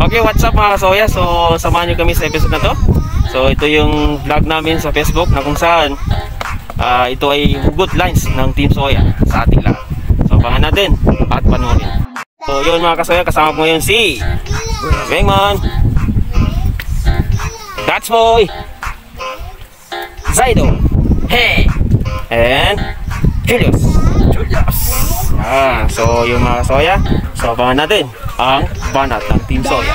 Okay, what's up mga kasoya? So, samahan nyo kami sa episode na to. So, ito yung vlog namin sa Facebook na kung saan ito ay hugot lines ng Team Soya sa ating lahat. So, abangan natin at panoorin. So, yun mga kasoya, kasama ko ngayon si Raymond, Dutch Boy, Zaido, Hey, and Julius. So yung mga soya, so abangan natin ang banat ng Team Soya.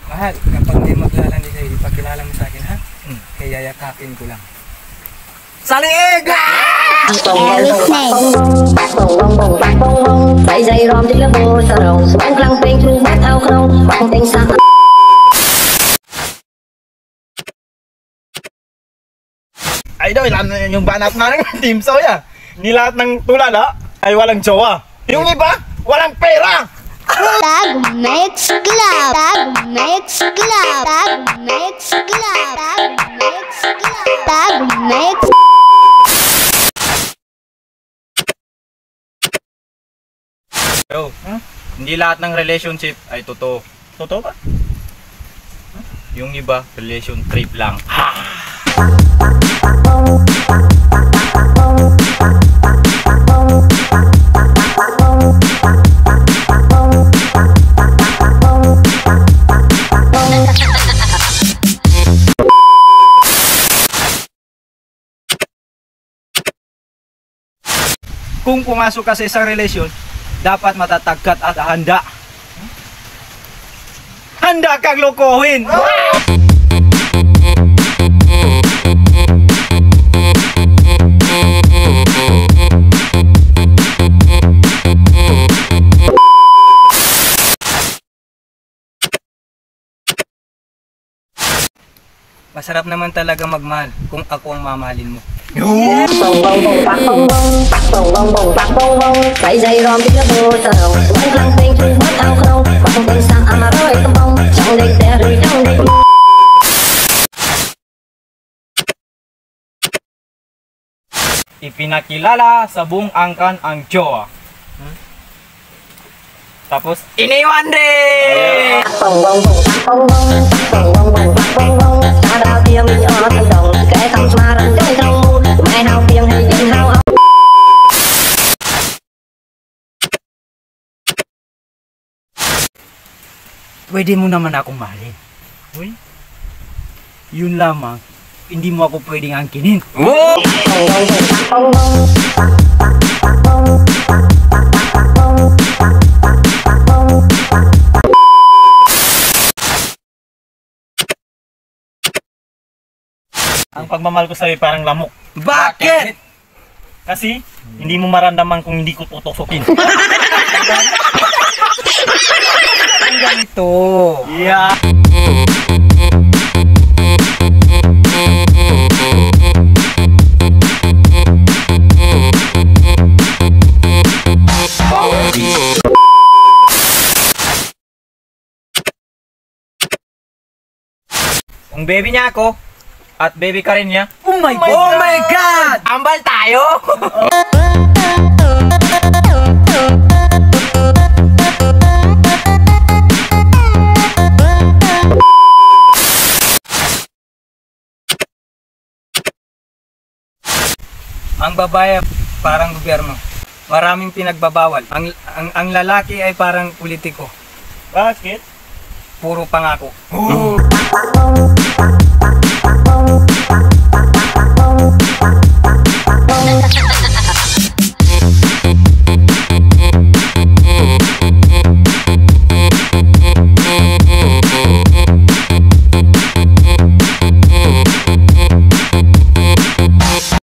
Mahal, kapag may maglalandi sa'yo, ipakilala mo sa akin, ha? Kaya yakapin ko lang. Salig! Phải dày ròm trên lớp bồ sa rồng bóng lăng bên chung bát ao không bóng tình xa. Idol, alam na yung banat na ng Team Soya. Hindi lahat ng tulad ay walang jowa. Yung iba, walang pera! Tag Mix Club, Tag Mix Club, Tag Mix Club, Tag Mix Club, Tag Mix. Bro, hindi lahat ng relationship ay totoo. Totoo ba? Yung iba, relation trip lang. Kung pumasok ka sa isang relasyon, dapat matatagkat at handa. Handa kang lokohin! Masarap naman talaga magmahal kung ako ang mamahalin mo. Bông bông bông bạc bông bông bạc bông bông phải dày ròm trên lớp bồ sa rồng bóng lăng bên chung bát ao không bóng tình xa mà rồi tông bông trong địch đè rủi trong địch. Ipinakilala sa buong angkan ang jowa. Tapos, iniwan din! Bông bông bông bạc bông bông ta đã bia mình ở thành đồng kẻ không xoa răng trong trong mai hao tiền hay dân hao. Pwede mo naman akong mahalin. Uy, yun lamang, hindi mo ako pwedeng angkinin. Ang pagmamahal ko sa'yo parang lamok. Bakit? Kasi hindi mo maramdaman kung hindi ko tutusukin. Ang ganito. Yeah. Kung baby niya ako, at baby ka rin niya. Oh my God! Oh my God! Ambal tayo! Ang babae parang gobyerno. Maraming pinagbabawal. Ang lalaki ay parang politiko. Bakit? Puro pangako.